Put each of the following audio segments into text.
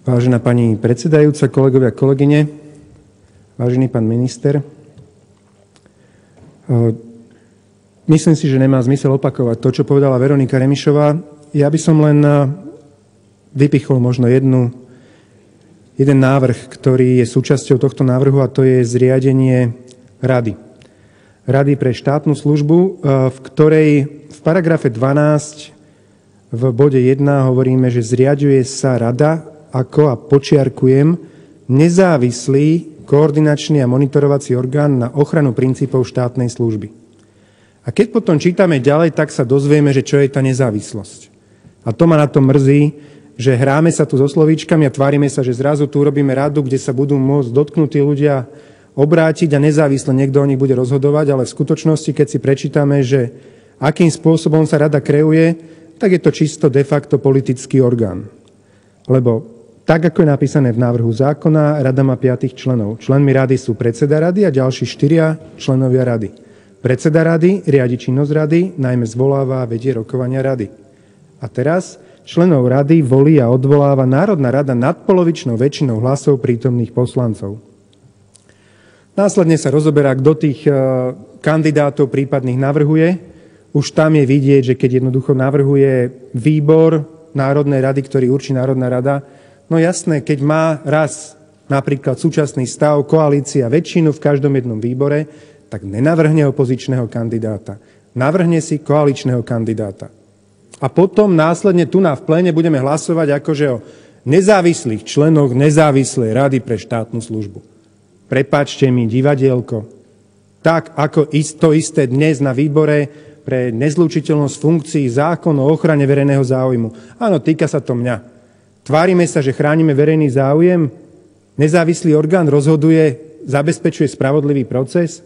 Vážená pani predsedajúca, kolegovia, kolegyne, vážený pán minister, myslím si, že nemá zmysel opakovať to, čo povedala Veronika Remišová. Ja by som len vypichol možno jeden návrh, ktorý je súčasťou tohto návrhu, a to je zriadenie rady. Rady pre štátnu službu, v ktorej v paragrafe 12 v bode 1 hovoríme, že zriaďuje sa rada ako, a počiarkujem, nezávislý koordinačný a monitorovací orgán na ochranu princípov štátnej služby. A keď potom čítame ďalej, tak sa dozvieme, že čo je tá nezávislosť. A to ma na to mrzí, že hráme sa tu so slovíčkami a tvárime sa, že zrazu tu robíme radu, kde sa budú môcť dotknutí ľudia obrátiť a nezávisle niekto o nich bude rozhodovať, ale v skutočnosti, keď si prečítame, že akým spôsobom sa rada kreuje, tak je to čisto de facto politický orgán. Lebo tak, ako je napísané v návrhu zákona, rada má 5 členov. Členmi rady sú predseda rady a ďalší 4 členovia rady. Predseda rady riadi činnosť rady, najmä zvoláva a vedie rokovania rady. A teraz členov rady volí a odvoláva Národná rada nadpolovičnou väčšinou hlasov prítomných poslancov. Následne sa rozoberá, kto tých kandidátov prípadných navrhuje. Už tam je vidieť, že keď jednoducho navrhuje výbor Národnej rady, ktorý určí Národná rada, no jasné, keď má raz napríklad súčasný stav, koalícia väčšinu v každom jednom výbore, tak nenavrhne opozičného kandidáta. Navrhne si koaličného kandidáta. A potom následne tu v pléne budeme hlasovať akože o nezávislých členoch nezávislej rady pre štátnu službu. Prepáčte mi, divadielko. Tak ako to isté dnes na výbore pre nezlučiteľnosť funkcií zákon o ochrane verejného záujmu. Áno, týka sa to mňa. Tvárime sa, že chránime verejný záujem? Nezávislý orgán rozhoduje, zabezpečuje spravodlivý proces?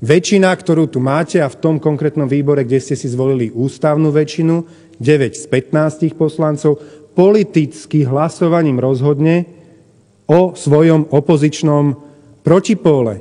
Väčšina, ktorú tu máte, a v tom konkrétnom výbore, kde ste si zvolili ústavnú väčšinu, 9 z 15 poslancov, politicky hlasovaním rozhodne o svojom opozičnom protipóle.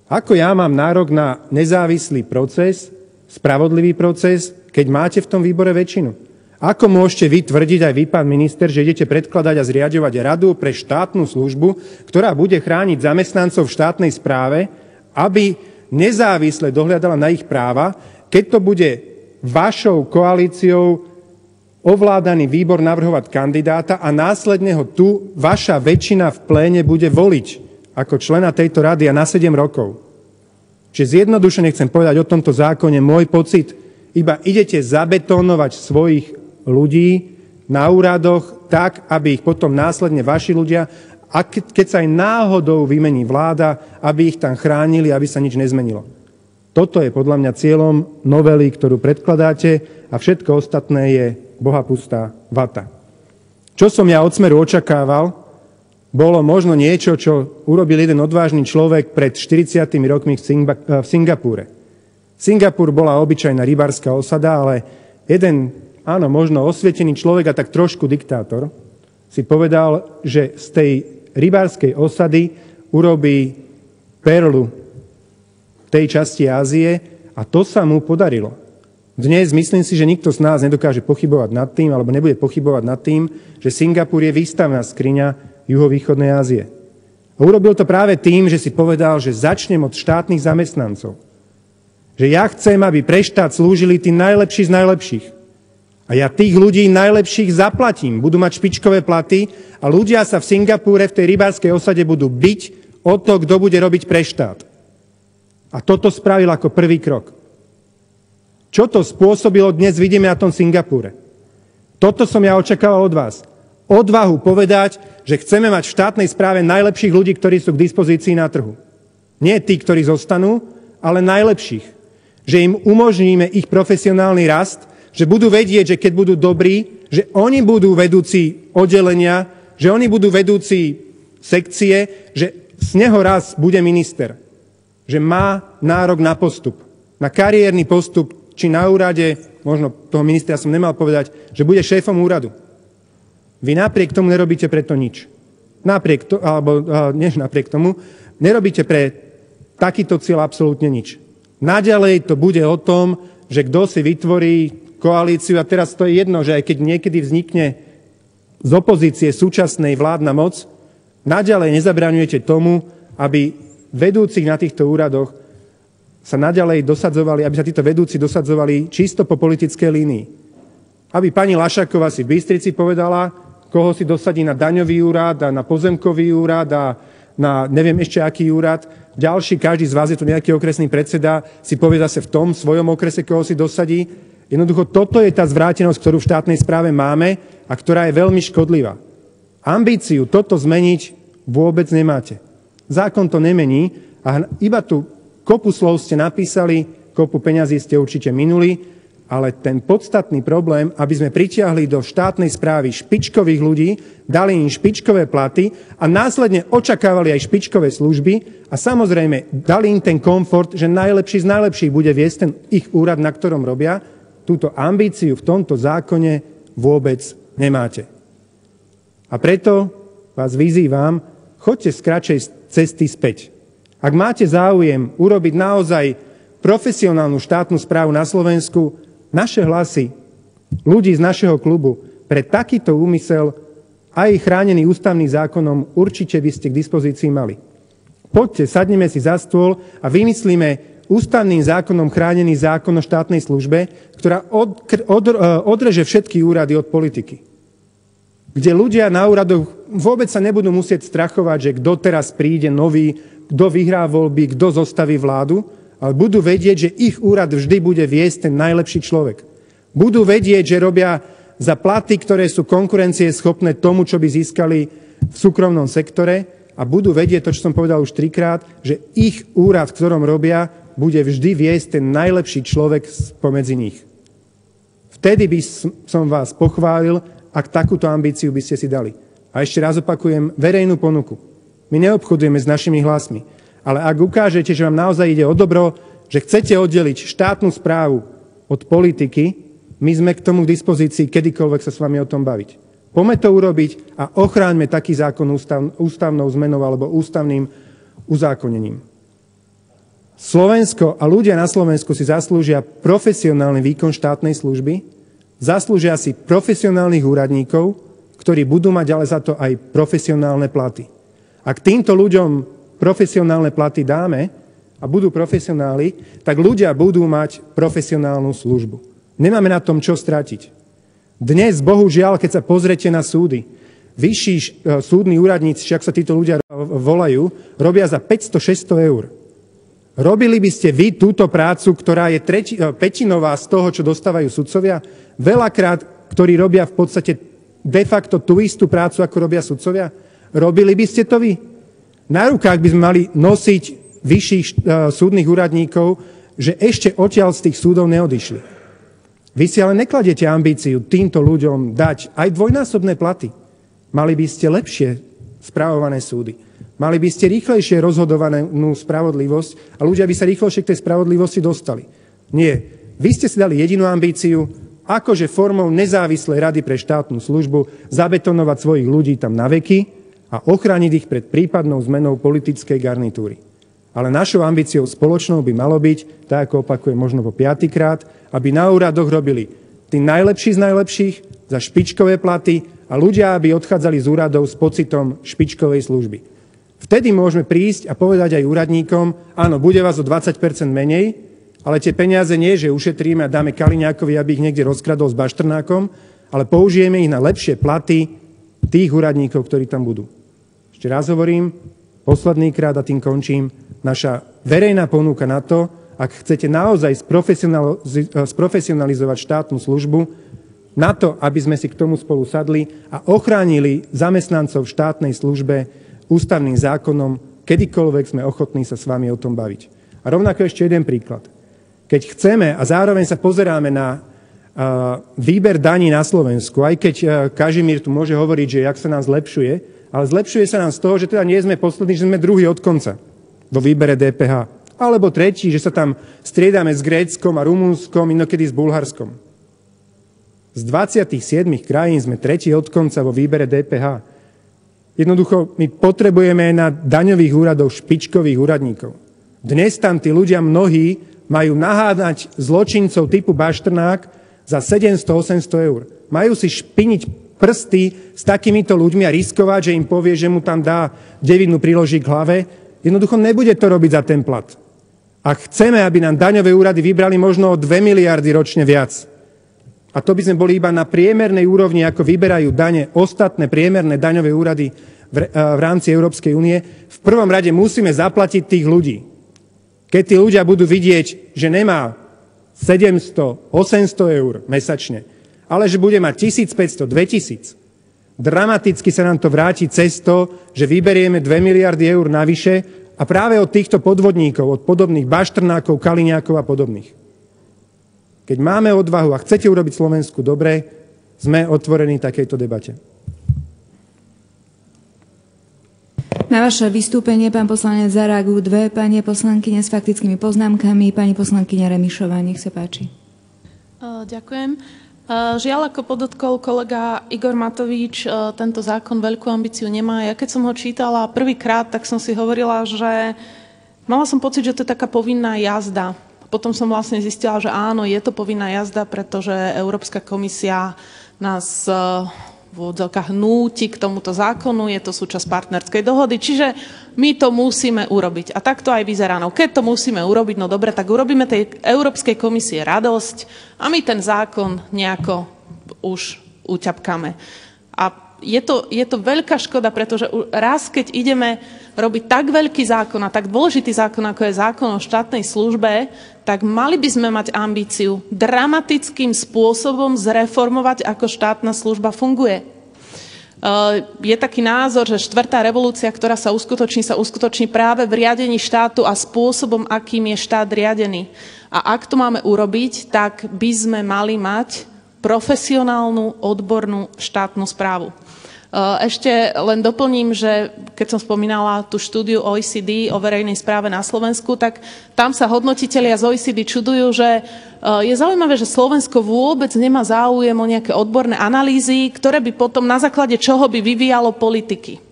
Ako ja mám nárok na nezávislý proces, spravodlivý proces, keď máte v tom výbore väčšinu? Ako môžete vy tvrdiť, aj vy, pán minister, že idete predkladať a zriaďovať radu pre štátnu službu, ktorá bude chrániť zamestnancov v štátnej správe, aby nezávisle dohľadala na ich práva, keď to bude vašou koalíciou ovládaný výbor navrhovať kandidáta a následne ho tu vaša väčšina v pléne bude voliť ako člena tejto rady a na 7 rokov. Čiže zjednodušene chcem povedať o tomto zákone môj pocit, iba idete zabetónovať svojich ľudí na úradoch tak, aby ich potom následne vaši ľudia, a keď sa aj náhodou vymení vláda, aby ich tam chránili, aby sa nič nezmenilo. Toto je podľa mňa cieľom novely, ktorú predkladáte, a všetko ostatné je bohapustá vata. Čo som ja od Smeru očakával, bolo možno niečo, čo urobil jeden odvážny človek pred 40 rokmi v Singapúre. Singapur bola obyčajná rybárska osada, ale jeden, áno, možno osvietený človek a tak trošku diktátor si povedal, že z tej rybárskej osady urobí perlu tej časti Ázie, a to sa mu podarilo. Dnes myslím si, že nikto z nás nedokáže pochybovať nad tým, alebo nebude pochybovať nad tým, že Singapur je výstavná skriňa juhovýchodnej Ázie. A urobil to práve tým, že si povedal, že začnem od štátnych zamestnancov. Že ja chcem, aby pre štát slúžili tí najlepší z najlepších. A ja tých ľudí najlepších zaplatím. Budú mať špičkové platy a ľudia sa v Singapúre v tej rybárskej osade budú biť o to, kto bude robiť pre štát. A toto spravil ako prvý krok. Čo to spôsobilo, dnes vidíme na tom Singapúre. Toto som ja očakával od vás. Odvahu povedať, že chceme mať v štátnej správe najlepších ľudí, ktorí sú k dispozícii na trhu. Nie tí, ktorí zostanú, ale najlepších. Že im umožníme ich profesionálny rast, že budú vedieť, že keď budú dobrí, že oni budú vedúci oddelenia, že oni budú vedúci sekcie, že z neho raz bude minister. Že má nárok na postup, na kariérny postup, či na úrade, možno toho ministra som nemal povedať, že bude šéfom úradu. Vy napriek tomu nerobíte preto nič. Napriek tomu nerobíte pre takýto cieľ absolútne nič. Naďalej to bude o tom, že kto si vytvorí koalíciu, a teraz to je jedno, že aj keď niekedy vznikne z opozície súčasnej vládna moc, naďalej nezabraňujete tomu, aby vedúcich na týchto úradoch sa naďalej dosadzovali, aby sa títo vedúci dosadzovali čisto po politickej línii. Aby pani Lašáková si v Bystrici povedala, koho si dosadí na daňový úrad a na pozemkový úrad a na neviem ešte aký úrad. Ďalší, každý z vás, je tu nejaký okresný predseda, si povie zase v tom svojom okrese, koho si dosadí. Jednoducho toto je tá zvrátenosť, ktorú v štátnej správe máme a ktorá je veľmi škodlivá. Ambíciu toto zmeniť vôbec nemáte. Zákon to nemení a iba tu kopu slov ste napísali, kopu peňazí ste určite minuli, ale ten podstatný problém, aby sme pritiahli do štátnej správy špičkových ľudí, dali im špičkové platy a následne očakávali aj špičkové služby a samozrejme dali im ten komfort, že najlepší z najlepších bude viesť ten ich úrad, na ktorom robia, túto ambíciu v tomto zákone vôbec nemáte. A preto vás vyzývam, choďte z kratšej cesty späť. Ak máte záujem urobiť naozaj profesionálnu štátnu správu na Slovensku, naše hlasy ľudí z našeho klubu pre takýto úmysel, aj chránený ústavným zákonom, určite by ste k dispozícii mali. Poďte, sadneme si za stôl a vymyslíme ústavným zákonom chránený zákon o štátnej službe, ktorá odreže všetky úrady od politiky. Kde ľudia na úradoch vôbec sa nebudú musieť strachovať, že kto teraz príde nový, kto vyhrá voľby, kto zostaví vládu, ale budú vedieť, že ich úrad vždy bude viesť ten najlepší človek. Budú vedieť, že robia za platy, ktoré sú konkurencieschopné tomu, čo by získali v súkromnom sektore, a budú vedieť to, čo som povedal už 3-krát, že ich úrad, v ktorom robia, bude vždy viesť ten najlepší človek pomedzi nich. Vtedy by som vás pochválil, ak takúto ambíciu by ste si dali. A ešte raz opakujem, verejnú ponuku. My neobchodujeme s našimi hlasmi. Ale ak ukážete, že vám naozaj ide o dobro, že chcete oddeliť štátnu správu od politiky, my sme k tomu k dispozícii kedykoľvek sa s vami o tom baviť. Poďme to urobiť a ochráňme taký zákon ústavnou zmenou alebo ústavným uzákonením. Slovensko a ľudia na Slovensku si zaslúžia profesionálny výkon štátnej služby, zaslúžia si profesionálnych úradníkov, ktorí budú mať ale za to aj profesionálne platy. Ak týmto ľuďom profesionálne platy dáme a budú profesionáli, tak ľudia budú mať profesionálnu službu. Nemáme na tom čo stratiť. Dnes, bohužiaľ, keď sa pozrete na súdy, vyšší súdni úradníci, však sa títo ľudia volajú, robia za 500-600 eur. Robili by ste vy túto prácu, ktorá je pätinová z toho, čo dostávajú sudcovia? Veľakrát, ktorí robia v podstate de facto tú istú prácu, ako robia sudcovia? Robili by ste to vy? Na rukách by sme mali nosiť vyšších súdnych úradníkov, že ešte odtiaľ z tých súdov neodišli. Vy si ale nekladete ambíciu týmto ľuďom dať aj dvojnásobné platy. Mali by ste lepšie spravované súdy. Mali by ste rýchlejšie rozhodovanú spravodlivosť a ľudia by sa rýchlejšie k tej spravodlivosti dostali. Nie. Vy ste si dali jedinú ambíciu, akože formou nezávislej rady pre štátnu službu zabetonovať svojich ľudí tam na veky a ochrániť ich pred prípadnou zmenou politickej garnitúry. Ale našou ambíciou spoločnou by malo byť, tak ako opakujem možno po 5-krát, aby na úradoch robili tí najlepší z najlepších za špičkové platy a ľudia, aby odchádzali z úradov s pocitom špičkovej služby. Vtedy môžeme prísť a povedať aj úradníkom, áno, bude vás o 20% menej, ale tie peniaze nie, že ušetríme a dáme Kaliňákovi, aby ich niekde rozkradol s Baštrnákom, ale použijeme ich na lepšie platy tých úradníkov, ktorí tam budú. Ešte raz hovorím, posledný krát a tým končím, naša verejná ponuka na to, ak chcete naozaj sprofesionalizovať štátnu službu, na to, aby sme si k tomu spolu sadli a ochránili zamestnancov v štátnej službe ústavným zákonom, kedykoľvek sme ochotní sa s vami o tom baviť. A rovnako ešte jeden príklad. Keď chceme a zároveň sa pozeráme na výber daní na Slovensku, aj keď Kažimír tu môže hovoriť, že jak sa nám zlepšuje, ale zlepšuje sa nám z toho, že teda nie sme poslední, že sme druhý od konca vo výbere DPH. Alebo tretí, že sa tam striedame s Gréckom a Rumunskom, inokedy s Bulharskom. Z 27 krajín sme tretí od konca vo výbere DPH. Jednoducho, my potrebujeme na daňových úradoch špičkových úradníkov. Dnes tam tí ľudia mnohí majú nahádať zločincov typu Bašternák za 700-800 eur. Majú si špiniť prsty s takýmito ľuďmi a riskovať, že im povie, že mu tam dá devinu priloží k hlave. Jednoducho nebude to robiť za ten plat. Ak chceme, aby nám daňové úrady vybrali možno o 2 miliardy ročne viac, a to by sme boli iba na priemernej úrovni, ako vyberajú dane ostatné priemerné daňové úrady v rámci Európskej únie, v prvom rade musíme zaplatiť tých ľudí. Keď tí ľudia budú vidieť, že nemá 700, 800 eur mesačne, ale že bude mať 1500, 2000, dramaticky sa nám to vráti cez to, že vyberieme 2 miliardy eur navyše a práve od týchto podvodníkov, od podobných Baštrnákov, Kaliňákov a podobných. Keď máme odvahu a chcete urobiť Slovensku dobre, sme otvorení takejto debate. Na vaše vystúpenie, pán poslanec, zareagujú dve pani poslankyne s faktickými poznámkami. Pani poslankyňa Remišová, nech sa páči. Ďakujem. Žiaľ, ako podotkol kolega Igor Matovič, tento zákon veľkú ambíciu nemá. Ja keď som ho čítala prvýkrát, tak som si hovorila, že mala som pocit, že to je taká povinná jazda. Potom som vlastne zistila, že áno, je to povinná jazda, pretože Európska komisia nás v odzokách núti k tomuto zákonu, je to súčasť partnerskej dohody, čiže my to musíme urobiť. A tak to aj vyzerá. No, keď to musíme urobiť, no dobre, tak urobíme tej Európskej komisie radosť a my ten zákon nejako už uťapkáme. A je to veľká škoda, pretože raz, keď ideme robiť tak veľký zákon a tak dôležitý zákon, ako je zákon o štátnej službe, tak mali by sme mať ambíciu dramatickým spôsobom zreformovať, ako štátna služba funguje. Je taký názor, že štvrtá revolúcia, ktorá sa uskutoční práve v riadení štátu a spôsobom, akým je štát riadený. A ak to máme urobiť, tak by sme mali mať profesionálnu, odbornú štátnu správu. Ešte len doplním, že keď som spomínala tú štúdiu OECD o verejnej správe na Slovensku, tak tam sa hodnotitelia z OECD čudujú, že je zaujímavé, že Slovensko vôbec nemá záujem o nejaké odborné analýzy, ktoré by potom na základe čoho by vyvíjalo politiky.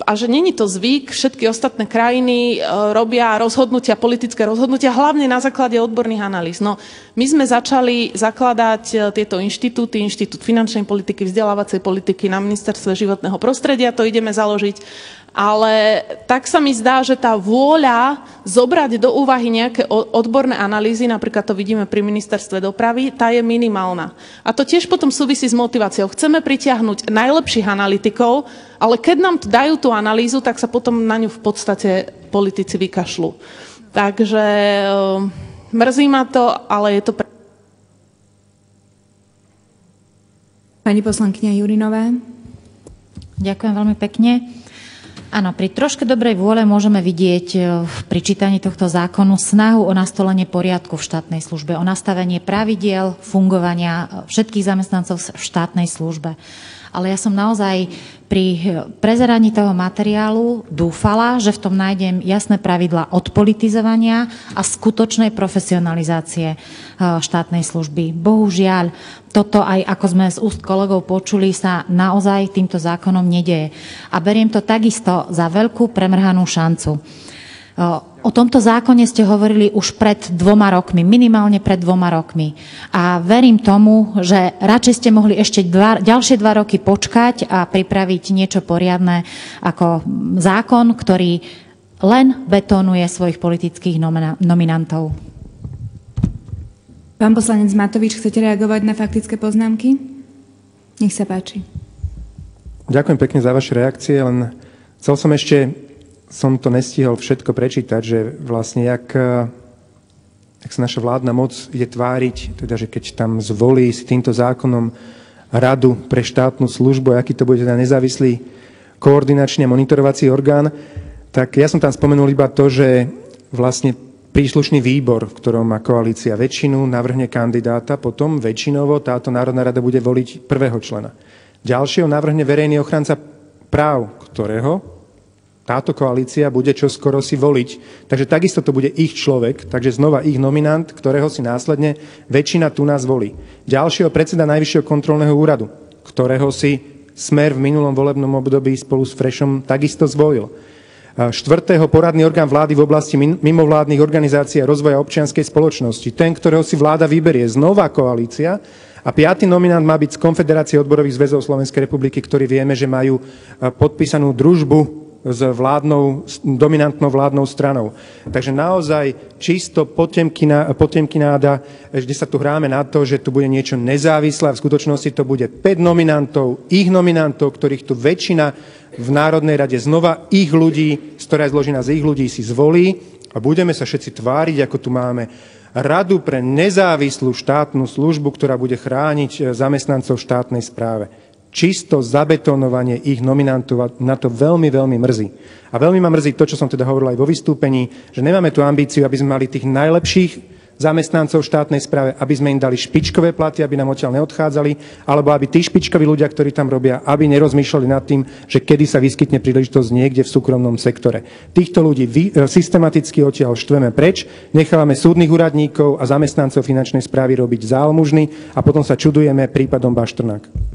A že není to zvyk, všetky ostatné krajiny robia rozhodnutia, politické rozhodnutia, hlavne na základe odborných analýz. No, my sme začali zakladať tieto inštitúty, Inštitút finančnej politiky, vzdelávacej politiky na Ministerstve životného prostredia, to ideme založiť. Ale tak sa mi zdá, že tá vôľa zobrať do úvahy nejaké odborné analýzy, napríklad to vidíme pri Ministerstve dopravy, tá je minimálna. A to tiež potom súvisí s motiváciou. Chceme pritiahnuť najlepších analytikov, ale keď nám dajú tú analýzu, tak sa potom na ňu v podstate politici vykašľú. Takže mrzí ma to, ale je to... Pani poslankyňa Jurinová. Ďakujem veľmi pekne. Áno, pri troške dobrej vôle môžeme vidieť pri čítaní tohto zákonu snahu o nastolenie poriadku v štátnej službe, o nastavenie pravidiel fungovania všetkých zamestnancov v štátnej službe. Ale ja som naozaj pri prezeraní toho materiálu dúfala, že v tom nájdem jasné pravidlá odpolitizovania a skutočnej profesionalizácie štátnej služby. Bohužiaľ, toto aj ako sme z úst kolegov počuli, sa naozaj týmto zákonom nedeje. A beriem to takisto za veľkú premrhanú šancu. O tomto zákone ste hovorili už pred 2 rokmi, minimálne pred 2 rokmi. A verím tomu, že radšej ste mohli ešte ďalšie 2 roky počkať a pripraviť niečo poriadne ako zákon, ktorý len betónuje svojich politických nominantov. Pán poslanec Matovič, chcete reagovať na faktické poznámky? Nech sa páči. Ďakujem pekne za vaše reakcie, len chcel som to nestihol všetko prečítať, že vlastne jak sa naša vládna moc ide tváriť, teda že keď tam zvolí s týmto zákonom Radu pre štátnu službu, aký to bude teda nezávislý koordinačný a monitorovací orgán, tak ja som tam spomenul iba to, že vlastne príslušný výbor, v ktorom má koalícia väčšinu, navrhne kandidáta, potom väčšinovo táto Národná rada bude voliť prvého člena. Ďalšieho navrhne verejný ochranca práv, ktorého táto koalícia bude čoskoro si voliť. Takže takisto to bude ich človek, takže znova ich nominant, ktorého si následne väčšina tu nás volí. Ďalšieho predseda Najvyššieho kontrolného úradu, ktorého si Smer v minulom volebnom období spolu s Frešom takisto zvolil. Štvrtého poradný orgán vlády v oblasti mimovládnych organizácií a rozvoja občianskej spoločnosti. Ten, ktorého si vláda vyberie, znova koalícia. A A 5. nominant má byť z Konfederácie odborových zväzov Slovenskej republiky, ktorí vieme, že majú podpísanú družbu s dominantnou vládnou stranou. Takže naozaj čisto potemkináda, kde sa tu hráme na to, že tu bude niečo nezávislé a v skutočnosti to bude 5 nominantov, ich nominantov, ktorých tu väčšina v Národnej rade znova ich ľudí, z ktorá je zložená z ich ľudí, si zvolí a budeme sa všetci tváriť, ako tu máme Radu pre nezávislú štátnu službu, ktorá bude chrániť zamestnancov v štátnej správe. Čisto zabetonovanie ich nominantov na to veľmi, veľmi mrzí. A veľmi ma mrzí to, čo som teda hovoril aj vo vystúpení, že nemáme tú ambíciu, aby sme mali tých najlepších zamestnancov v štátnej správe, aby sme im dali špičkové platy, aby nám odtiaľ neodchádzali, alebo aby tí špičkoví ľudia, ktorí tam robia, aby nerozmýšľali nad tým, že kedy sa vyskytne príležitosť niekde v súkromnom sektore. Týchto ľudí systematicky odtiaľ štveme preč, nechávame súdnych úradníkov a zamestnancov finančnej správy robiť zálmužny a potom sa čudujeme prípadom Baštrnák.